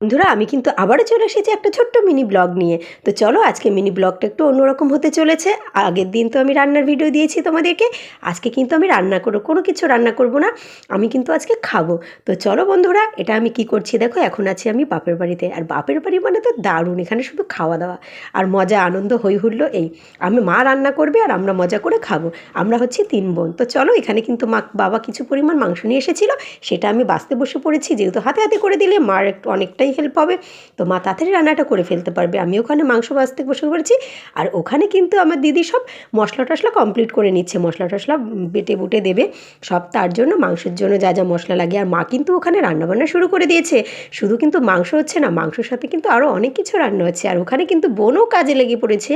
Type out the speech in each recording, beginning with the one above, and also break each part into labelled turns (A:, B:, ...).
A: বন্ধুরা, আমি কিন্তু আবারও চলে এসেছি একটা ছোট্ট মিনি ব্লগ নিয়ে। তো চলো, আজকে মিনি ব্লগটা একটু অন্যরকম হতে চলেছে। আগের দিন তো আমি রান্নার ভিডিও দিয়েছি তোমাদেরকে। আজকে কিন্তু আমি রান্না করব, কোনো কিছু রান্না করব না, আমি কিন্তু আজকে খাবো। তো চলো বন্ধুরা, এটা আমি কি করছি দেখো। এখন আছি আমি বাপের বাড়িতে, আর বাপের বাড়ি মানে তো দারুণ, এখানে শুধু খাওয়া দাওয়া আর মজা আনন্দ হই হুল্লো এই। আমি মা রান্না করবে আর আমরা মজা করে খাবো। আমরা হচ্ছি 3 বোন। তো চলো, এখানে কিন্তু বাবা কিছু পরিমাণ মাংস নিয়ে এসেছিলো, সেটা আমি বাছতে বসে পড়েছি। যেহেতু হাতে হাতে করে দিলে মার একটু অনেকটাই হেল্প হবে, তো মা তাড়াতাড়ি রান্নাটা করে ফেলতে পারবে। আমি ওখানে মাংস বাছতে বসে পড়েছি, আর ওখানে কিন্তু আমার দিদি সব মশলা টশলা কমপ্লিট করে নিচ্ছে। মশলা টশলা বেটে বুটে দেবে সব, তার জন্য মাংসের জন্য যা যা মশলা লাগে। আর মা কিন্তু ওখানে রান্নাবান্না শুরু করে দিয়েছে। শুধু কিন্তু মাংস হচ্ছে না, মাংসর সাথে কিন্তু আরও অনেক কিছু রান্না হচ্ছে। আর ওখানে কিন্তু বোনও কাজে লেগে পড়েছে।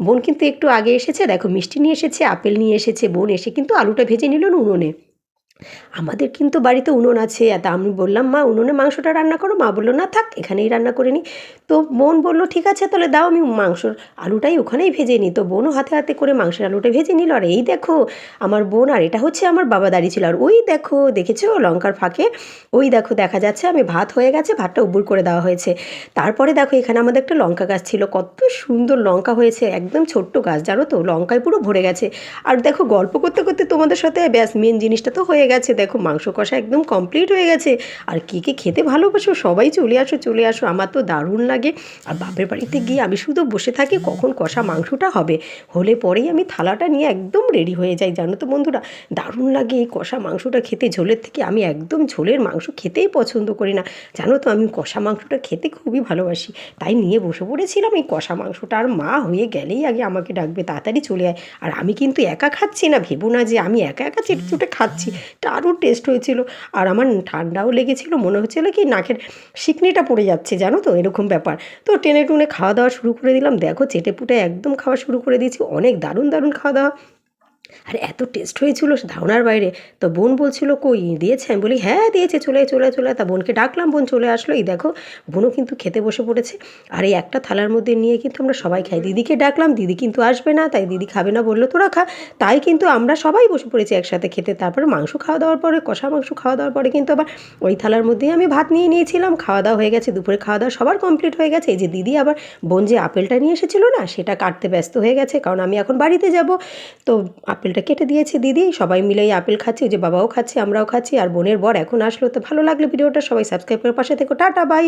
A: বোন কিন্তু একটু আগে এসেছে, দেখো মিষ্টি নিয়ে এসেছে, আপেল নিয়ে এসেছে। বোন এসে কিন্তু আলুটা ভেজে নিল উনুনে। আমাদের কিন্তু বাড়িতে উনুন আছে, তা আমি বললাম মা উনুনে মাংসটা রান্না করো। মা বললো না থাক, এখানেই রান্না করে নিই। তো বোন বললো ঠিক আছে তাহলে দাও, আমি মাংসর আলুটাই ওখানেই ভেজে নিই। তো বোনও হাতে হাতে করে মাংসের আলুটা ভেজে নিল। আর এই দেখো আমার বোন, আর এটা হচ্ছে আমার বাবা দাঁড়িয়ে ছিল। আর ওই দেখো, দেখেছো লঙ্কার ফাঁকে ওই দেখো দেখা যাচ্ছে আমি ভাত হয়ে গেছে, ভাতটা উবুর করে দেওয়া হয়েছে। তারপরে দেখো এখানে আমাদের একটা লঙ্কা গাছ ছিল, কত সুন্দর লঙ্কা হয়েছে, একদম ছোট্ট গাছ জানো তো, লঙ্কায় পুরো ভরে গেছে। আর দেখো গল্প করতে করতে তোমাদের সাথে ব্যাস মেন জিনিসটা তো হয়ে গেছে। দেখো মাংস কষা একদম কমপ্লিট হয়ে গেছে। আর কে কে খেতে ভালোবাসো সবাই চলে আসো চলে আসো, আমার তো দারুণ লাগে। আর বাপের বাড়িতে গিয়ে আমি শুধু বসে থাকি কখন কষা মাংসটা হবে, হলে পরেই আমি থালাটা নিয়ে একদম রেডি হয়ে যাই। জানো তো বন্ধুরা, দারুণ লাগে এই কষা মাংসটা খেতে। ঝোলের থেকে আমি একদম ঝোলের মাংস খেতেই পছন্দ করি না, জানো তো। আমি কষা মাংসটা খেতে খুবই ভালোবাসি, তাই নিয়ে বসে পড়েছিলাম এই কষা মাংসটা। আর মা হয়ে গেলেই আগে আমাকে ডাকবে, তাড়াতাড়ি চলে আয়। আর আমি কিন্তু একা খাচ্ছি না, ভেবো না যে আমি একা একা চেটে চুটে খাচ্ছি, দারুণ টেস্ট হয়েছিল। আর আমার ঠান্ডাও লেগেছিল, মনে হচ্ছিলো কি নাকের শিকনিটা পড়ে যাচ্ছে, জানো তো, এরকম ব্যাপার। তো টেনে টুনে খাওয়া দাওয়া শুরু করে দিলাম। দেখো চেটে পুটে একদম খাওয়া শুরু করে দিয়েছি, অনেক দারুণ দারুণ খাওয়া দাওয়া। আর এত টেস্ট হয়েছিল ধারণার বাইরে। তো বোন বলছিল কই দিয়েছে, আমি বলি হ্যাঁ দিয়েছে, চলে চলে চলে। তা বোনকে ডাকলাম, বোন চলে আসলো। এই দেখো বোনও কিন্তু খেতে বসে পড়েছে। আর এই একটা থালার মধ্যে নিয়ে কিন্তু আমরা সবাই খাই। দিদিকে ডাকলাম, দিদি কিন্তু আসবে না, তাই দিদি খাবে না, বললো তোরা খা। তাই কিন্তু আমরা সবাই বসে পড়েছি একসাথে খেতে। তারপরে মাংস খাওয়া দাওয়ার পরে, কষা মাংস খাওয়া দাওয়ার পরে কিন্তু আবার ওই থালার মধ্যেই আমি ভাত নিয়ে নিয়েছিলাম। খাওয়া দাওয়া হয়ে গেছে, দুপুরে খাওয়া দাওয়া সবার কমপ্লিট হয়ে গেছে। এই যে দিদি আবার বোন যে আপেলটা নিয়ে এসেছিলো না, সেটা কাটতে ব্যস্ত হয়ে গেছে, কারণ আমি এখন বাড়িতে যাব। তো আপেলটা কেটে দিয়েছে দিদি, সবাই মিলে এই আপেল খাচ্ছি। ওই যে বাবাও খাচ্ছে, আমরাও খাচ্ছি। আর বোনের বর এখন আসলো। তো ভালো লাগলে ভিডিওটা সবাই সাবস্ক্রাইব করে পাশে থেকো। Tata bye.